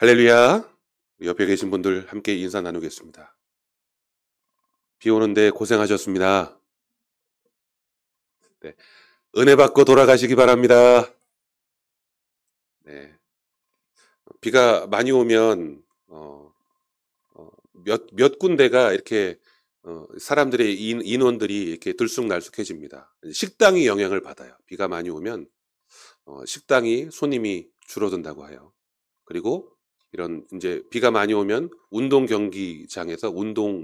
할렐루야. 옆에 계신 분들 함께 인사 나누겠습니다. 비 오는데 고생하셨습니다. 네. 은혜 받고 돌아가시기 바랍니다. 네. 비가 많이 오면 몇 군데가 이렇게 사람들의 인원들이 이렇게 들쑥날쑥해집니다. 식당이 영향을 받아요. 비가 많이 오면 식당이 손님이 줄어든다고 해요. 그리고 이런 이제 비가 많이 오면 운동 경기장에서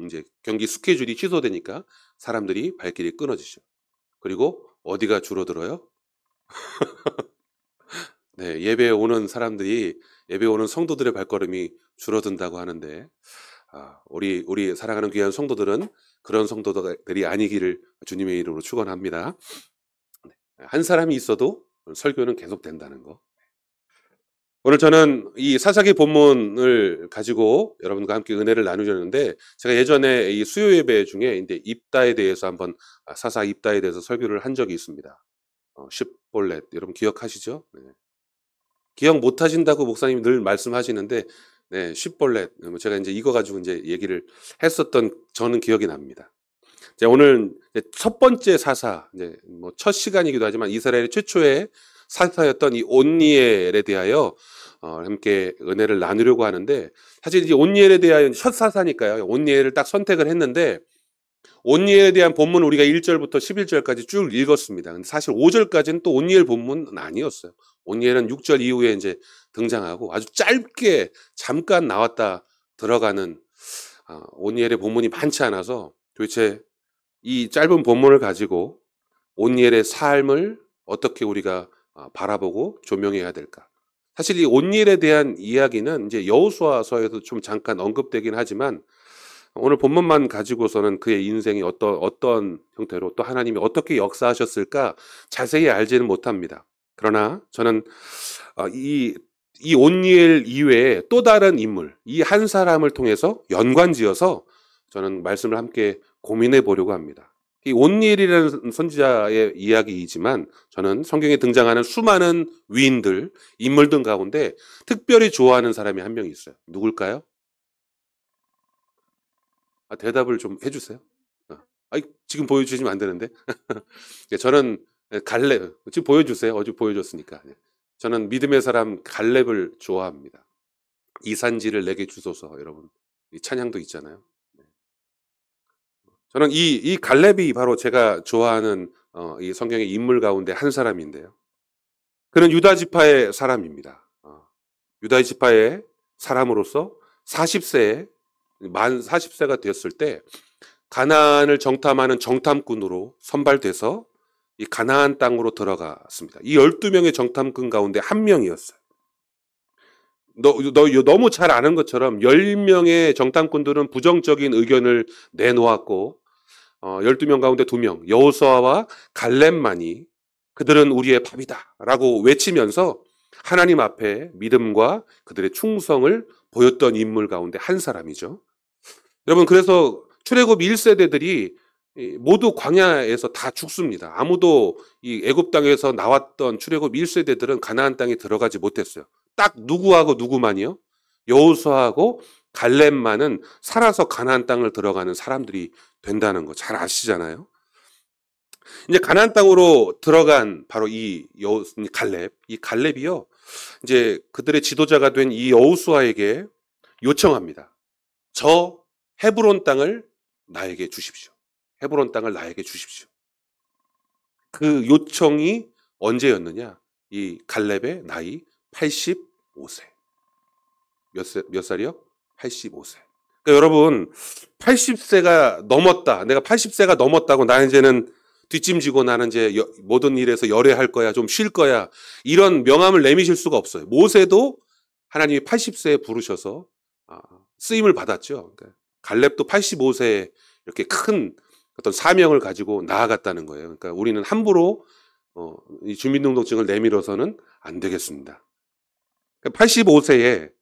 이제 경기 스케줄이 취소되니까 사람들이 발길이 끊어지죠. 그리고 어디가 줄어들어요? 네, 예배에 오는 성도들의 발걸음이 줄어든다고 하는데, 우리 사랑하는 귀한 성도들은 그런 성도들이 아니기를 주님의 이름으로 축원합니다. 네, 한 사람이 있어도 설교는 계속된다는 거. 오늘 저는 이 사사기 본문을 가지고 여러분과 함께 은혜를 나누려는데, 제가 예전에 이 수요 예배 중에 이제 입다에 대해서 한번 사사 입다에 대해서 설교를 한 적이 있습니다. 십볼렛 여러분 기억하시죠? 네. 기억 못 하신다고 목사님이 늘 말씀하시는데, 네, 십볼렛 제가 이제 이거 가지고 이제 얘기를 했었던 저는 기억이 납니다. 오늘 첫 번째 사사, 이제 뭐 첫 시간이기도 하지만 이스라엘의 최초의 사사였던 이 온니엘에 대하여 함께 은혜를 나누려고 하는데, 사실 이제 온니엘에 대하여 첫 사사니까요. 온니엘을 딱 선택을 했는데, 온니엘에 대한 본문은 우리가 1절부터 11절까지 쭉 읽었습니다. 근데 사실 5절까지는 또 온니엘 본문은 아니었어요. 온니엘은 6절 이후에 이제 등장하고 아주 짧게 잠깐 나왔다 들어가는 온니엘의 본문이 많지 않아서 도대체 이 짧은 본문을 가지고 온니엘의 삶을 어떻게 우리가 바라보고 조명해야 될까? 사실 이 온니엘에 대한 이야기는 이제 여호수아서에도 좀 잠깐 언급되긴 하지만, 오늘 본문만 가지고서는 그의 인생이 어떤 형태로 또 하나님이 어떻게 역사하셨을까 자세히 알지는 못합니다. 그러나 저는 이 온니엘 이외에 또 다른 인물, 이 한 사람을 통해서 연관지어서 저는 말씀을 함께 고민해 보려고 합니다. 이 온니엘이라는 선지자의 이야기이지만 저는 성경에 등장하는 수많은 위인들, 인물들 가운데 특별히 좋아하는 사람이 한 명 있어요. 누굴까요? 대답을 좀 해주세요. 지금 보여주시면 안 되는데. 저는 갈렙, 지금 보여주세요. 어제 보여줬으니까. 저는 믿음의 사람 갈렙을 좋아합니다. 이 산지를 내게 주소서. 여러분, 이 찬양도 있잖아요. 저는 이 갈렙이 바로 제가 좋아하는 이 성경의 인물 가운데 한 사람인데요. 그는 유다 지파의 사람입니다. 유다 지파의 사람으로서 만 40세가 되었을 때 가나안을 정탐하는 정탐꾼으로 선발돼서 이 가나안 땅으로 들어갔습니다. 이 12명의 정탐꾼 가운데 한 명이었어요. 너무 잘 아는 것처럼 10명의 정탐꾼들은 부정적인 의견을 내놓았고, 12명 가운데 2명, 여호수아와 갈렙만이 그들은 우리의 밥이다 라고 외치면서 하나님 앞에 믿음과 그들의 충성을 보였던 인물 가운데 한 사람이죠. 여러분, 그래서 출애굽 1세대들이 모두 광야에서 다 죽습니다. 아무도 이 애굽 땅에서 나왔던 출애굽 1세대들은 가나안 땅에 들어가지 못했어요. 딱 누구하고 누구만이요? 여호수아하고 갈렙만은 살아서 가나안 땅을 들어가는 사람들이 된다는 거 잘 아시잖아요. 이제 가나안 땅으로 들어간 바로 이 갈렙이요. 이제 그들의 지도자가 된 이 여호수아에게 요청합니다. 저 헤브론 땅을 나에게 주십시오. 헤브론 땅을 나에게 주십시오. 그 요청이 언제였느냐? 이 갈렙의 나이 85세. 몇 살이요? 85세. 그러니까 여러분, 80세가 넘었다. 내가 80세가 넘었다고 나 이제는 뒷짐지고 나는 이제 모든 일에서 열애할 거야. 좀 쉴 거야. 이런 명함을 내미실 수가 없어요. 모세도 하나님이 80세에 부르셔서 쓰임을 받았죠. 그러니까 갈렙도 85세에 이렇게 큰 어떤 사명을 가지고 나아갔다는 거예요. 그러니까 우리는 함부로 이 주민등록증을 내밀어서는 안 되겠습니다. 그러니까 85세에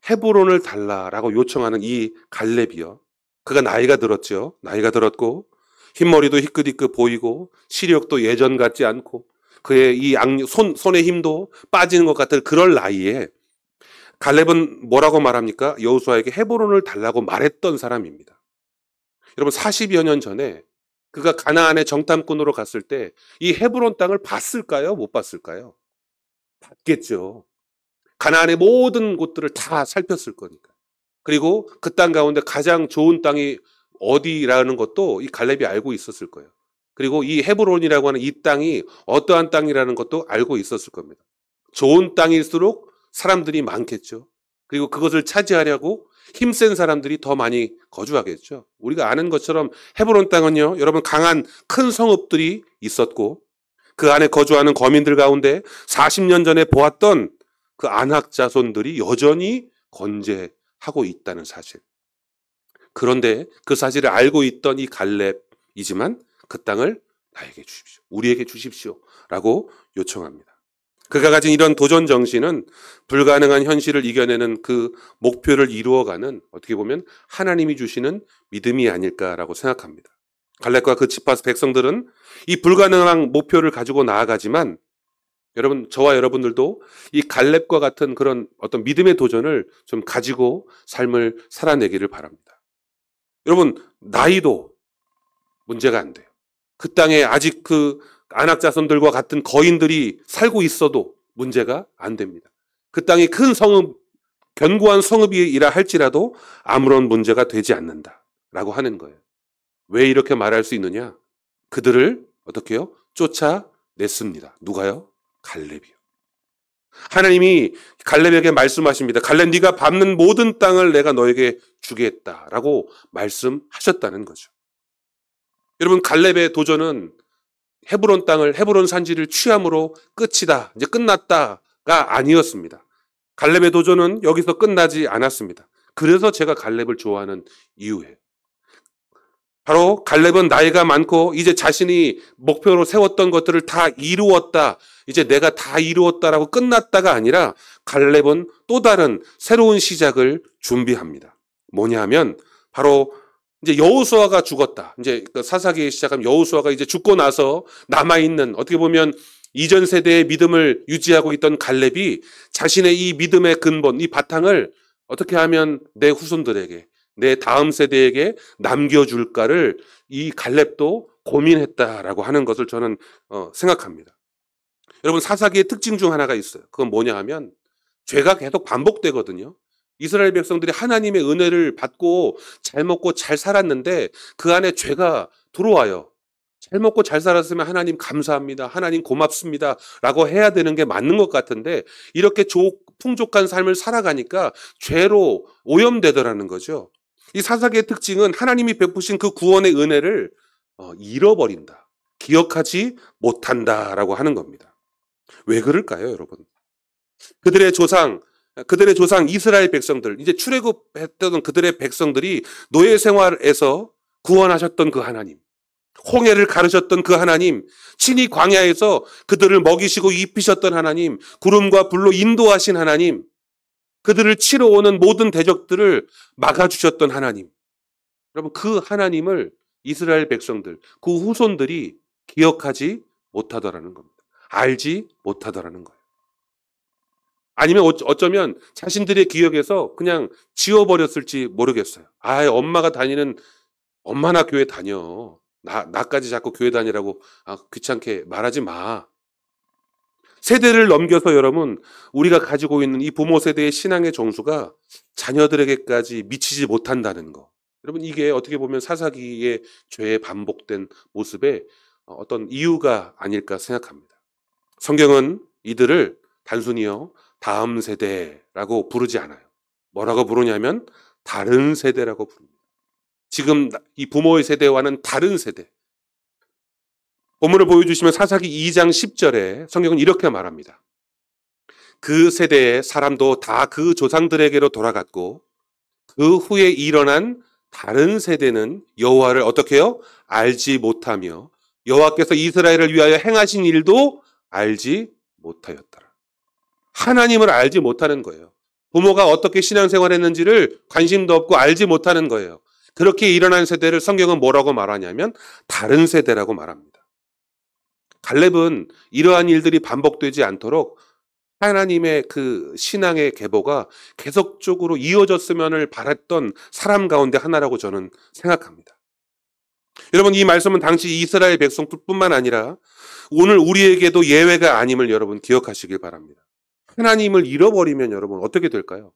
헤브론을 달라라고 요청하는 이 갈렙이요. 그가 나이가 들었죠. 나이가 들었고 흰머리도 희끗희끗 보이고 시력도 예전 같지 않고 그의 이 손의 힘도 빠지는 것 같은 그럴 나이에 갈렙은 뭐라고 말합니까? 여호수아에게 헤브론을 달라고 말했던 사람입니다. 여러분 40여 년 전에 그가 가나안의 정탐꾼으로 갔을 때 이 헤브론 땅을 봤을까요? 못 봤을까요? 봤겠죠. 가나안의 모든 곳들을 다 살폈을 거니까. 그리고 그 땅 가운데 가장 좋은 땅이 어디라는 것도 이 갈렙이 알고 있었을 거예요. 그리고 이 헤브론이라고 하는 이 땅이 어떠한 땅이라는 것도 알고 있었을 겁니다. 좋은 땅일수록 사람들이 많겠죠. 그리고 그것을 차지하려고 힘센 사람들이 더 많이 거주하겠죠. 우리가 아는 것처럼 헤브론 땅은요, 여러분 강한 큰 성읍들이 있었고 그 안에 거주하는 거민들 가운데 40년 전에 보았던 그 안악 자손들이 여전히 건재하고 있다는 사실. 그런데 그 사실을 알고 있던 이 갈렙이지만 그 땅을 나에게 주십시오. 우리에게 주십시오. 라고 요청합니다. 그가 가진 이런 도전 정신은 불가능한 현실을 이겨내는 그 목표를 이루어가는 어떻게 보면 하나님이 주시는 믿음이 아닐까라고 생각합니다. 갈렙과 그 지파 백성들은 이 불가능한 목표를 가지고 나아가지만 여러분, 저와 여러분들도 이 갈렙과 같은 그런 어떤 믿음의 도전을 좀 가지고 삶을 살아내기를 바랍니다. 여러분, 나이도 문제가 안 돼요. 그 땅에 아직 그 안악 자손들과 같은 거인들이 살고 있어도 문제가 안 됩니다. 그 땅이 큰 성읍, 견고한 성읍이라 할지라도 아무런 문제가 되지 않는다라고 하는 거예요. 왜 이렇게 말할 수 있느냐? 그들을 어떻게 해요? 쫓아냈습니다. 누가요? 갈렙이요. 하나님이 갈렙에게 말씀하십니다. 갈렙, 네가 밟는 모든 땅을 내가 너에게 주겠다라고 말씀하셨다는 거죠. 여러분, 갈렙의 도전은 헤브론 땅을, 헤브론 산지를 취함으로 끝이다, 이제 끝났다가 아니었습니다. 갈렙의 도전은 여기서 끝나지 않았습니다. 그래서 제가 갈렙을 좋아하는 이유예요. 바로 갈렙은 나이가 많고 이제 자신이 목표로 세웠던 것들을 다 이루었다, 이제 내가 다 이루었다라고 끝났다가 아니라 갈렙은 또 다른 새로운 시작을 준비합니다. 뭐냐 하면 바로 이제 여호수아가 죽었다. 이제 사사기에 시작하면 여호수아가 이제 죽고 나서 남아있는 어떻게 보면 이전 세대의 믿음을 유지하고 있던 갈렙이 자신의 이 믿음의 근본, 이 바탕을 어떻게 하면 내 후손들에게, 내 다음 세대에게 남겨줄까를 이 갈렙도 고민했다라고 하는 것을 저는 생각합니다. 여러분, 사사기의 특징 중 하나가 있어요. 그건 뭐냐 하면 죄가 계속 반복되거든요. 이스라엘 백성들이 하나님의 은혜를 받고 잘 먹고 잘 살았는데 그 안에 죄가 들어와요. 잘 먹고 잘 살았으면 하나님 감사합니다, 하나님 고맙습니다 라고 해야 되는 게 맞는 것 같은데 이렇게 풍족한 삶을 살아가니까 죄로 오염되더라는 거죠. 이 사사기의 특징은 하나님이 베푸신 그 구원의 은혜를 잃어버린다, 기억하지 못한다라고 하는 겁니다. 왜 그럴까요, 여러분? 그들의 조상 이스라엘 백성들, 이제 출애굽했던 그들의 백성들이 노예 생활에서 구원하셨던 그 하나님, 홍해를 가르셨던 그 하나님, 친히 광야에서 그들을 먹이시고 입히셨던 하나님, 구름과 불로 인도하신 하나님, 그들을 치러 오는 모든 대적들을 막아주셨던 하나님. 여러분, 그 하나님을 이스라엘 백성들, 그 후손들이 기억하지 못하더라는 겁니다. 알지 못하더라는 거예요. 아니면 어쩌면 자신들의 기억에서 그냥 지워버렸을지 모르겠어요. 엄마가 다니는, 엄마나 교회 다녀. 나까지 자꾸 교회 다니라고 귀찮게 말하지 마. 세대를 넘겨서 여러분, 우리가 가지고 있는 이 부모 세대의 신앙의 정수가 자녀들에게까지 미치지 못한다는 거. 여러분, 이게 어떻게 보면 사사기의 죄의 반복된 모습의 어떤 이유가 아닐까 생각합니다. 성경은 이들을 단순히요, 다음 세대라고 부르지 않아요. 뭐라고 부르냐면 다른 세대라고 부릅니다. 지금 이 부모의 세대와는 다른 세대. 본문을 보여주시면 사사기 2장 10절에 성경은 이렇게 말합니다. 그 세대의 사람도 다 그 조상들에게로 돌아갔고 그 후에 일어난 다른 세대는 여호와를 어떻게 해요? 알지 못하며 여호와께서 이스라엘을 위하여 행하신 일도 알지 못하였더라. 하나님을 알지 못하는 거예요. 부모가 어떻게 신앙생활했는지를 관심도 없고 알지 못하는 거예요. 그렇게 일어난 세대를 성경은 뭐라고 말하냐면 다른 세대라고 말합니다. 갈렙은 이러한 일들이 반복되지 않도록 하나님의 그 신앙의 계보가 계속적으로 이어졌으면을 바랐던 사람 가운데 하나라고 저는 생각합니다. 여러분, 이 말씀은 당시 이스라엘 백성뿐만 아니라 오늘 우리에게도 예외가 아님을 여러분 기억하시길 바랍니다. 하나님을 잃어버리면 여러분 어떻게 될까요?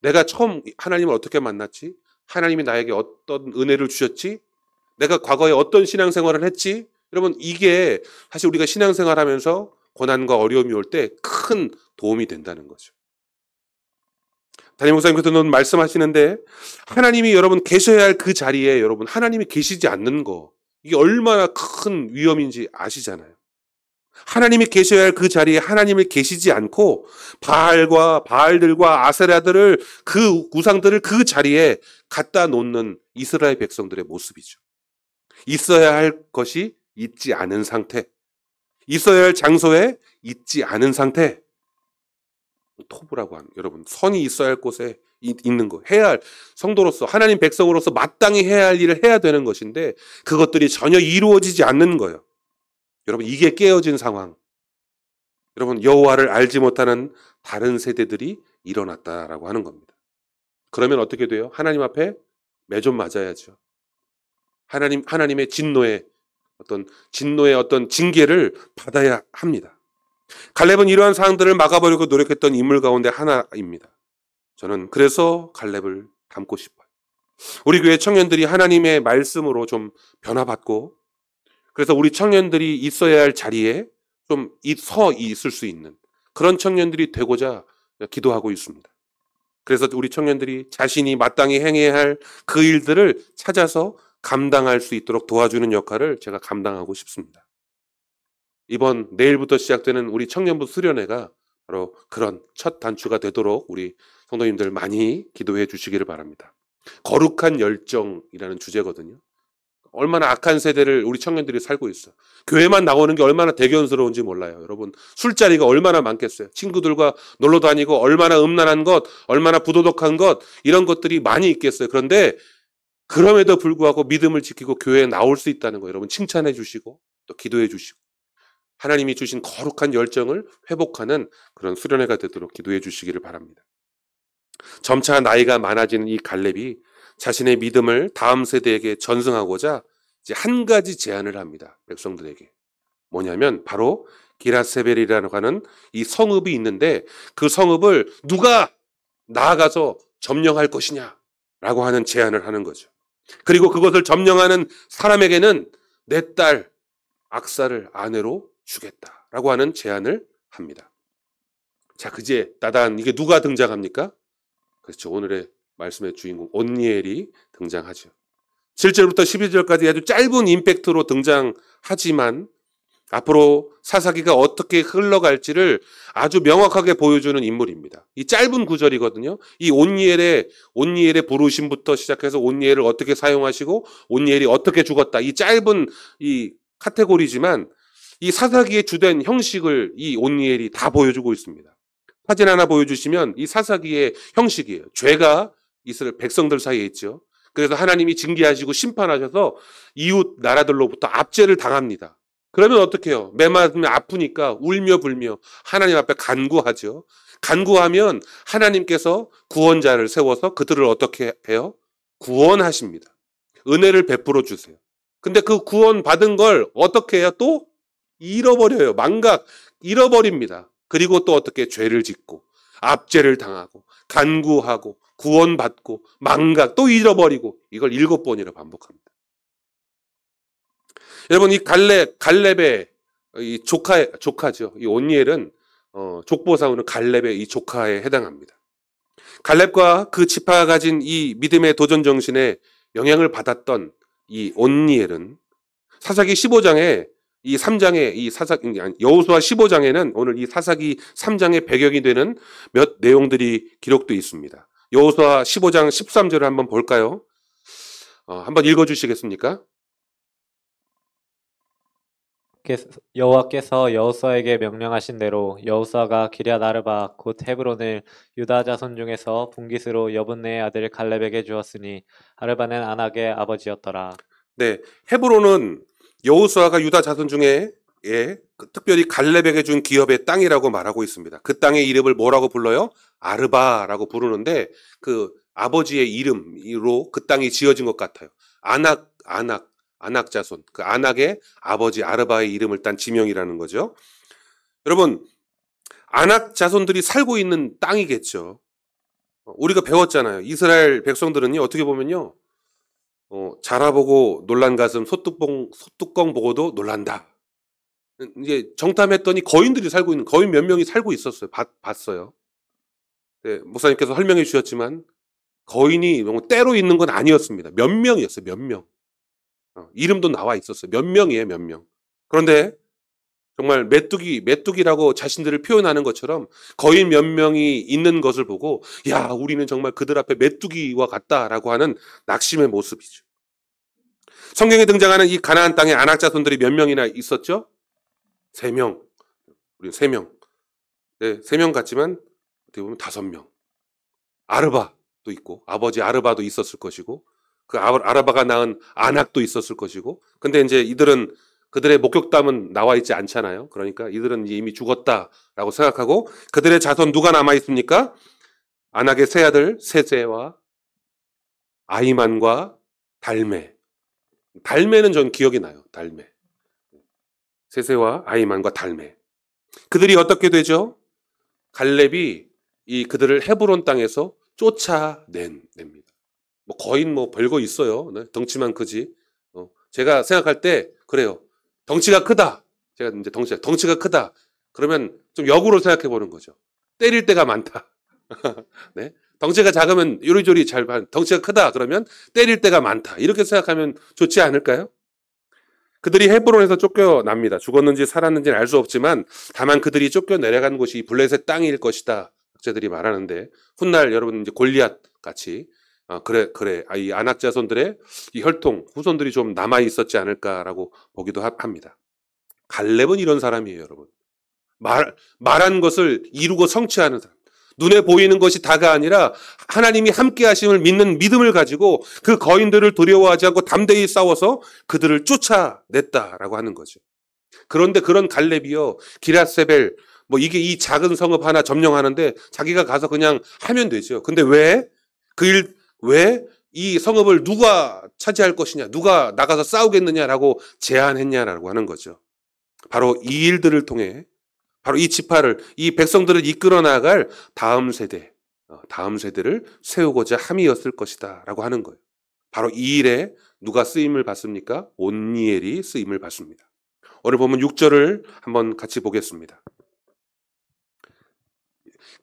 내가 처음 하나님을 어떻게 만났지? 하나님이 나에게 어떤 은혜를 주셨지? 내가 과거에 어떤 신앙생활을 했지? 여러분, 이게 사실 우리가 신앙생활하면서 고난과 어려움이 올 때 큰 도움이 된다는 거죠. 담임 목사님께서는 말씀하시는데 하나님이 여러분 계셔야 할 그 자리에 여러분 하나님이 계시지 않는 거, 이게 얼마나 큰 위험인지 아시잖아요. 하나님이 계셔야 할 그 자리에 하나님을 계시지 않고 바알들과 아세라들을, 그 우상들을 그 자리에 갖다 놓는 이스라엘 백성들의 모습이죠. 있어야 할 것이 있지 않은 상태, 있어야 할 장소에 있지 않은 상태, 토부라고 하는, 여러분 선이 있어야 할 곳에 있는 거, 해야 할 성도로서 하나님 백성으로서 마땅히 해야 할 일을 해야 되는 것인데 그것들이 전혀 이루어지지 않는 거예요. 여러분, 이게 깨어진 상황. 여러분, 여호와를 알지 못하는 다른 세대들이 일어났다라고 하는 겁니다. 그러면 어떻게 돼요? 하나님 앞에 매좀 맞아야죠. 하나님의 진노의 어떤 징계를 받아야 합니다. 갈렙은 이러한 사항들을 막아보려고 노력했던 인물 가운데 하나입니다. 저는 그래서 갈렙을 닮고 싶어요. 우리 교회 청년들이 하나님의 말씀으로 좀 변화받고, 그래서 우리 청년들이 있어야 할 자리에 좀 서 있을 수 있는 그런 청년들이 되고자 기도하고 있습니다. 그래서 우리 청년들이 자신이 마땅히 행해야 할 그 일들을 찾아서 감당할 수 있도록 도와주는 역할을 제가 감당하고 싶습니다. 이번 내일부터 시작되는 우리 청년부 수련회가 바로 그런 첫 단추가 되도록 우리 성도님들 많이 기도해 주시기를 바랍니다. 거룩한 열정이라는 주제거든요. 얼마나 악한 세대를 우리 청년들이 살고 있어. 교회만 나오는 게 얼마나 대견스러운지 몰라요. 여러분, 술자리가 얼마나 많겠어요. 친구들과 놀러 다니고 얼마나 음란한 것, 얼마나 부도덕한 것, 이런 것들이 많이 있겠어요. 그런데 그럼에도 불구하고 믿음을 지키고 교회에 나올 수 있다는 거 여러분 칭찬해 주시고 또 기도해 주시고 하나님이 주신 거룩한 열정을 회복하는 그런 수련회가 되도록 기도해 주시기를 바랍니다. 점차 나이가 많아지는 이 갈렙이 자신의 믿음을 다음 세대에게 전승하고자 이제 한 가지 제안을 합니다. 백성들에게. 뭐냐면 바로 기라세벨이라고 하는 이 성읍이 있는데 그 성읍을 누가 나아가서 점령할 것이냐 라고 하는 제안을 하는 거죠. 그리고 그것을 점령하는 사람에게는 내 딸 악사를 아내로 주겠다라고 하는 제안을 합니다. 자, 그제 따단 이게 누가 등장합니까? 그렇죠. 오늘의 말씀의 주인공 온니엘이 등장하죠. 7절부터 12절까지 아주 짧은 임팩트로 등장하지만 앞으로 사사기가 어떻게 흘러갈지를 아주 명확하게 보여주는 인물입니다. 이 짧은 구절이거든요. 이 온니엘의 부르심부터 시작해서 온니엘을 어떻게 사용하시고 온니엘이 어떻게 죽었다. 이 짧은 이 카테고리지만 이 사사기의 주된 형식을 이 온니엘이 다 보여주고 있습니다. 사진 하나 보여주시면 이 사사기의 형식이에요. 죄가 이스라엘 백성들 사이에 있죠. 그래서 하나님이 징계하시고 심판하셔서 이웃 나라들로부터 압제를 당합니다. 그러면 어떻게 해요? 매 맞으면 아프니까 울며 불며 하나님 앞에 간구하죠. 간구하면 하나님께서 구원자를 세워서 그들을 어떻게 해요? 구원하십니다. 은혜를 베풀어 주세요. 근데 그 구원 받은 걸 어떻게 해요? 또 잃어버려요. 잃어버립니다. 그리고 또 어떻게 죄를 짓고 압제를 당하고 간구하고 구원받고 또 잃어버리고 이걸 7번이나 반복합니다. 여러분, 이 갈렙의 이 조카죠. 이 온니엘은 족보 싸우는 갈렙의 이 조카에 해당합니다. 갈렙과 그 지파가 가진 이 믿음의 도전 정신에 영향을 받았던 이 온니엘은 사사기 15장에 이 3장에 여호수아 15장에는 오늘 이 사사기 3장의 배경이 되는 몇 내용들이 기록되어 있습니다. 여호수아 15장 13절을 한번 볼까요? 한번 읽어주시겠습니까? 여호와께서 여호수아에게 명령하신 대로 여호수아가 기럇 아르바 곧 헤브론을 유다 자손 중에서 분깃으로 여분네의 아들 갈렙에게 주었으니 아르바는 아낙의 아버지였더라. 네, 헤브론은 여호수아가 유다 자손 중에 특별히 갈렙에게 준 기업의 땅이라고 말하고 있습니다. 그 땅의 이름을 뭐라고 불러요? 아르바라고 부르는데 그 아버지의 이름으로 그 땅이 지어진 것 같아요. 아낙 자손. 그 아낙의 아버지 아르바의 이름을 딴 지명이라는 거죠. 여러분, 아낙 자손들이 살고 있는 땅이겠죠. 우리가 배웠잖아요. 이스라엘 백성들은요, 어떻게 보면요, 자라보고 놀란 가슴, 소뚜껑 보고도 놀란다. 이제 정탐했더니 거인들이 살고 있는, 거인 몇 명이 살고 있었어요. 봤어요. 네, 목사님께서 설명해 주셨지만, 거인이 너무 때로 있는 건 아니었습니다. 몇 명이었어요, 몇 명. 이름도 나와 있었어요. 몇 명이에요, 몇 명. 그런데 정말 메뚜기라고 자신들을 표현하는 것처럼 거인 몇 명이 있는 것을 보고, 야, 우리는 정말 그들 앞에 메뚜기와 같다라고 하는 낙심의 모습이죠. 성경에 등장하는 이 가나안 땅에 아낙 자손들이 몇 명이나 있었죠? 3명. 우리 3명. 네, 3명 같지만 어떻게 보면 5명. 아르바도 있고, 아버지 아르바도 있었을 것이고, 그 아르바가 낳은 아낙도 있었을 것이고, 근데 이제 이들은 그들의 목격담은 나와 있지 않잖아요. 그러니까 이들은 이미 죽었다라고 생각하고, 그들의 자손 누가 남아 있습니까? 아낙의 세 아들 세세와 아이만과 달메. 달메는 전 기억이 나요. 달메. 세세와 아이만과 달메. 그들이 어떻게 되죠? 갈렙이 그들을 헤브론 땅에서 쫓아냅니다. 뭐 거인 뭐 별거 있어요. 네? 덩치만 크지. 제가 생각할 때 그래요. 덩치가 크다. 제가 이제 덩치가 크다. 그러면 좀 역으로 생각해 보는 거죠. 때릴 때가 많다. 네? 덩치가 작으면 요리조리 잘 봐. 덩치가 크다. 그러면 때릴 때가 많다. 이렇게 생각하면 좋지 않을까요? 그들이 헤브론에서 쫓겨납니다. 죽었는지 살았는지는 알 수 없지만 다만 그들이 쫓겨내려간 곳이 블레셋 땅일 것이다. 학자들이 말하는데 훗날 여러분 이제 골리앗 같이 이 아낙 자손들의 이 혈통 후손들이 좀 남아 있었지 않을까라고 보기도 합니다. 갈렙은 이런 사람이에요, 여러분. 말한 것을 이루고 성취하는 사람. 눈에 보이는 것이 다가 아니라 하나님이 함께 하심을 믿는 믿음을 가지고 그 거인들을 두려워하지 않고 담대히 싸워서 그들을 쫓아냈다라고 하는 거죠. 그런데 그런 갈렙이요, 기랏세벨 뭐 이게 이 작은 성읍 하나 점령하는데 자기가 가서 그냥 하면 되죠. 근데 왜 이 성읍을 누가 차지할 것이냐, 누가 나가서 싸우겠느냐라고 제안했냐라고 하는 거죠. 바로 이 일들을 통해 바로 이 지파를, 이 백성들을 이끌어 나갈 다음 세대를 세우고자 함이었을 것이다 라고 하는 거예요. 바로 이 일에 누가 쓰임을 받습니까? 온니엘이 쓰임을 받습니다. 오늘 보면 6절을 한번 같이 보겠습니다.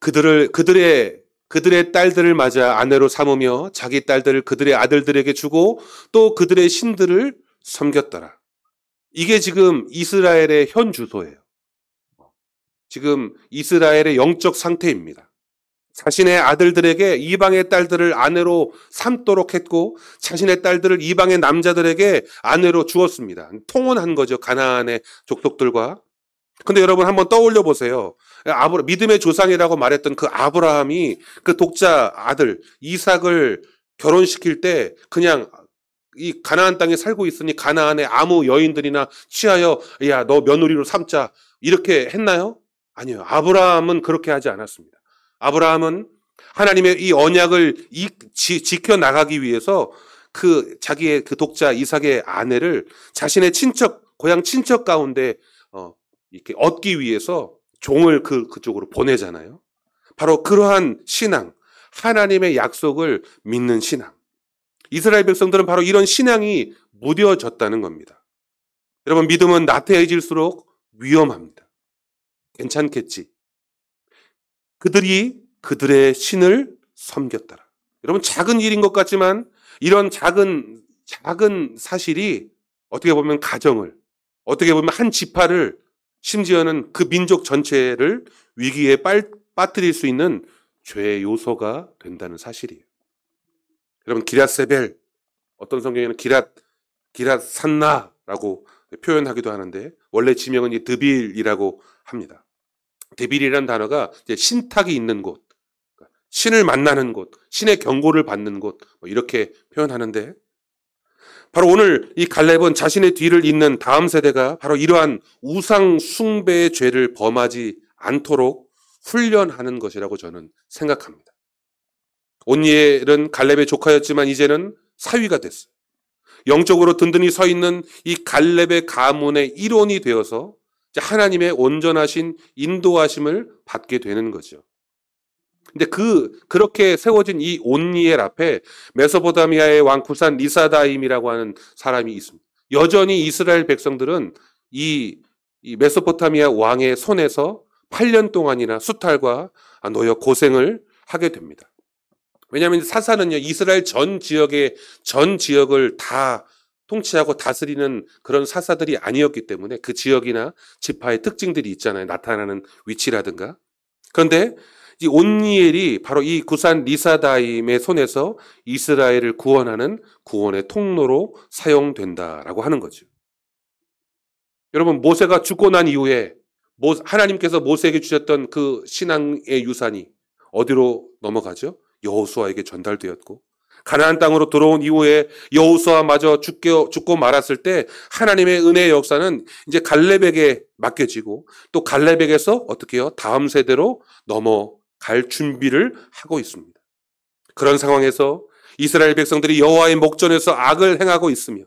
그들의 딸들을 맞아 아내로 삼으며 자기 딸들을 그들의 아들들에게 주고 또 그들의 신들을 섬겼더라. 이게 지금 이스라엘의 현 주소예요. 지금 이스라엘의 영적 상태입니다. 자신의 아들들에게 이방의 딸들을 아내로 삼도록 했고 자신의 딸들을 이방의 남자들에게 아내로 주었습니다. 통혼한 거죠. 가나안의 족속들과. 근데 여러분 한번 떠올려 보세요. 믿음의 조상이라고 말했던 그 아브라함이 그 독자 아들 이삭을 결혼시킬 때 그냥 이 가나안 땅에 살고 있으니 가나안의 아무 여인들이나 취하여 야, 너 며느리로 삼자 이렇게 했나요? 아니요. 아브라함은 그렇게 하지 않았습니다. 아브라함은 하나님의 이 언약을 지켜나가기 위해서 자기의 그 독자 이삭의 아내를 자신의 고향 친척 가운데 이렇게 얻기 위해서 종을 그쪽으로 보내잖아요. 바로 그러한 신앙, 하나님의 약속을 믿는 신앙. 이스라엘 백성들은 바로 이런 신앙이 무뎌졌다는 겁니다. 여러분, 믿음은 나태해질수록 위험합니다. 괜찮겠지. 그들이 그들의 신을 섬겼더라. 여러분, 작은 일인 것 같지만 이런 작은 사실이 어떻게 보면 가정을, 어떻게 보면 한 지파를, 심지어는 그 민족 전체를 위기에 빠뜨릴 수 있는 죄의 요소가 된다는 사실이에요. 여러분, 기랏세벨, 어떤 성경에는 기랏산나라고 표현하기도 하는데 원래 지명은 이 드빌이라고 합니다. 드빌이라는 단어가 이제 신탁이 있는 곳, 신을 만나는 곳, 신의 경고를 받는 곳, 이렇게 표현하는데 바로 오늘 이 갈렙은 자신의 뒤를 잇는 다음 세대가 바로 이러한 우상 숭배의 죄를 범하지 않도록 훈련하는 것이라고 저는 생각합니다. 온니엘은 갈렙의 조카였지만 이제는 사위가 됐어요. 영적으로 든든히 서 있는 이 갈렙의 가문의 일원이 되어서 하나님의 온전하신 인도하심을 받게 되는 거죠. 근데 그렇게 세워진 이 온니엘 앞에 메소포타미아의 왕 구산 리사다임이라고 하는 사람이 있습니다. 여전히 이스라엘 백성들은 이 메소포타미아 왕의 손에서 8년 동안이나 수탈과 노역 고생을 하게 됩니다. 왜냐하면 사사는요, 이스라엘 전 지역을 다 통치하고 다스리는 그런 사사들이 아니었기 때문에 그 지역이나 지파의 특징들이 있잖아요. 나타나는 위치라든가. 그런데 이 온니엘이 바로 이 구산 리사다임의 손에서 이스라엘을 구원하는 구원의 통로로 사용된다라고 하는 거죠. 여러분, 모세가 죽고 난 이후에 하나님께서 모세에게 주셨던 그 신앙의 유산이 어디로 넘어가죠? 여호수아에게 전달되었고, 가나안 땅으로 들어온 이후에 여호수아마저 죽고 말았을 때 하나님의 은혜의 역사는 이제 갈렙에게 맡겨지고, 또 갈렙에게서 어떻게 해요? 다음 세대로 넘어갈 준비를 하고 있습니다. 그런 상황에서 이스라엘 백성들이 여호와의 목전에서 악을 행하고 있으며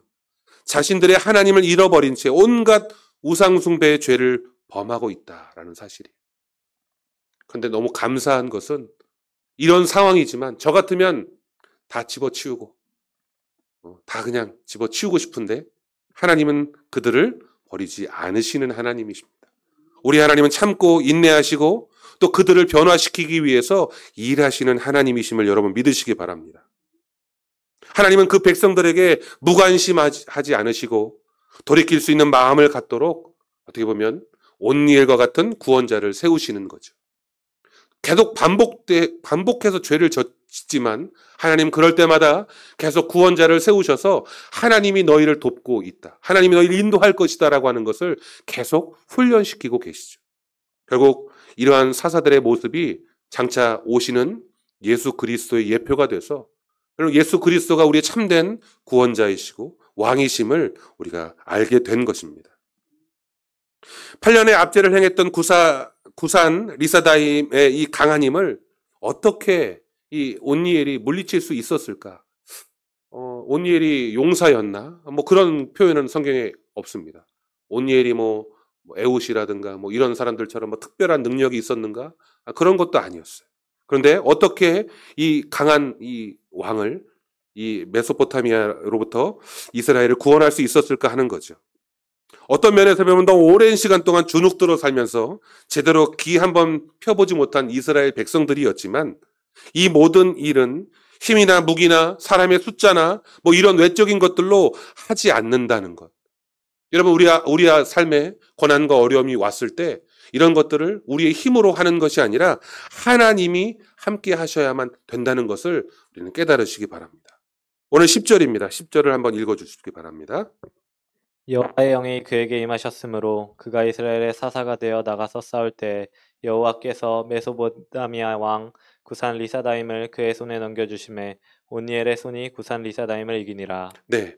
자신들의 하나님을 잃어버린 채 온갖 우상 숭배의 죄를 범하고 있다라는 사실이에요. 그런데 너무 감사한 것은 이런 상황이지만 저 같으면 다 집어치우고 다 그냥 집어치우고 싶은데 하나님은 그들을 버리지 않으시는 하나님이십니다. 우리 하나님은 참고 인내하시고 또 그들을 변화시키기 위해서 일하시는 하나님이심을 여러분 믿으시기 바랍니다. 하나님은 그 백성들에게 무관심하지 않으시고 돌이킬 수 있는 마음을 갖도록 어떻게 보면 온니엘과 같은 구원자를 세우시는 거죠. 계속 반복해서 죄를 짓지만 하나님 그럴 때마다 계속 구원자를 세우셔서 하나님이 너희를 돕고 있다. 하나님이 너희를 인도할 것이다 라고 하는 것을 계속 훈련시키고 계시죠. 결국 이러한 사사들의 모습이 장차 오시는 예수 그리스도의 예표가 돼서 예수 그리스도가 우리의 참된 구원자이시고 왕이심을 우리가 알게 된 것입니다. 8년의 압제를 행했던 구산 리사다임의 이 강한 힘을 어떻게 이 온니엘이 물리칠 수 있었을까? 온니엘이 용사였나? 그런 표현은 성경에 없습니다. 온니엘이 에훗이라든가 이런 사람들처럼 특별한 능력이 있었는가? 그런 것도 아니었어요. 그런데 어떻게 이 강한 이 왕을 이 메소포타미아로부터 이스라엘을 구원할 수 있었을까 하는 거죠. 어떤 면에서 보면 너무 오랜 시간 동안 주눅들어 살면서 제대로 기 한번 펴보지 못한 이스라엘 백성들이었지만 이 모든 일은 힘이나 무기나 사람의 숫자나 이런 외적인 것들로 하지 않는다는 것. 여러분, 우리의 삶에 고난과 어려움이 왔을 때 이런 것들을 우리의 힘으로 하는 것이 아니라 하나님이 함께 하셔야만 된다는 것을 우리는 깨달으시기 바랍니다. 오늘 10절입니다. 10절을 한번 읽어주시기 바랍니다. 여호와의 영이 그에게 임하셨으므로 그가 이스라엘의 사사가 되어 나가서 싸울 때 여호와께서 메소포타미아 왕 구산 리사다임을 그의 손에 넘겨주심에 온니엘의 손이 구산 리사다임을 이기니라. 네,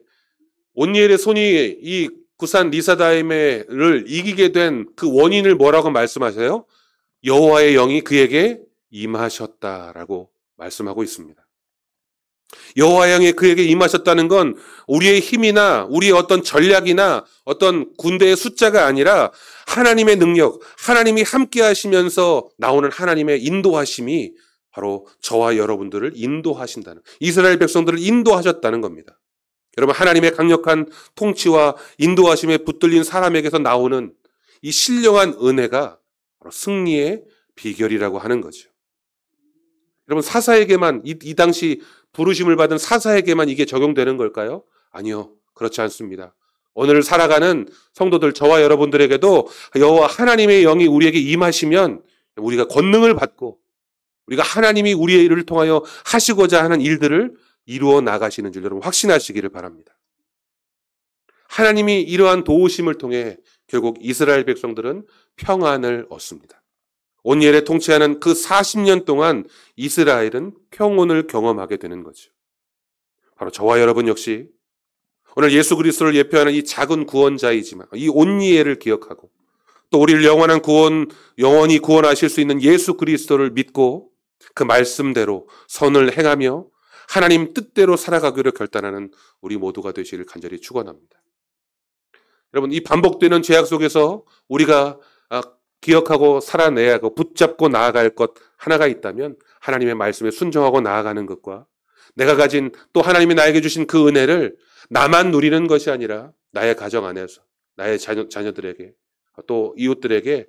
온니엘의 손이 이 구산 리사다임을 이기게 된 그 원인을 뭐라고 말씀하세요? 여호와의 영이 그에게 임하셨다라고 말씀하고 있습니다. 여호와의 영이 그에게 임하셨다는 건 우리의 힘이나 우리의 어떤 전략이나 어떤 군대의 숫자가 아니라 하나님의 능력, 하나님이 함께 하시면서 나오는 하나님의 인도하심이 바로 저와 여러분들을 인도하신다는, 이스라엘 백성들을 인도하셨다는 겁니다. 여러분, 하나님의 강력한 통치와 인도하심에 붙들린 사람에게서 나오는 이 신령한 은혜가 바로 승리의 비결이라고 하는 거죠. 여러분, 사사에게만 이 당시 부르심을 받은 사사에게만 이게 적용되는 걸까요? 아니요, 그렇지 않습니다. 오늘 살아가는 성도들, 저와 여러분들에게도 여호와 하나님의 영이 우리에게 임하시면 우리가 권능을 받고 우리가 하나님이 우리의 일을 통하여 하시고자 하는 일들을 이루어 나가시는 줄 여러분 확신하시기를 바랍니다. 하나님이 이러한 도우심을 통해 결국 이스라엘 백성들은 평안을 얻습니다. 온니엘에 통치하는 그 40년 동안 이스라엘은 평온을 경험하게 되는 거죠. 바로 저와 여러분 역시 오늘 예수 그리스도를 예표하는 이 작은 구원자이지만 이 온니엘을 기억하고 또 우리를 영원한 구원, 영원히 구원하실 수 있는 예수 그리스도를 믿고 그 말씀대로 선을 행하며 하나님 뜻대로 살아가기로 결단하는 우리 모두가 되시기를 간절히 축원합니다. 여러분, 이 반복되는 죄악 속에서 우리가 기억하고 살아내야 하고 붙잡고 나아갈 것 하나가 있다면 하나님의 말씀에 순종하고 나아가는 것과 내가 가진 또 하나님이 나에게 주신 그 은혜를 나만 누리는 것이 아니라 나의 가정 안에서 나의 자녀들에게 또 이웃들에게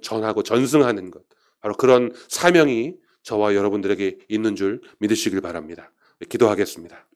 전하고 전승하는 것, 바로 그런 사명이 저와 여러분들에게 있는 줄 믿으시길 바랍니다. 기도하겠습니다.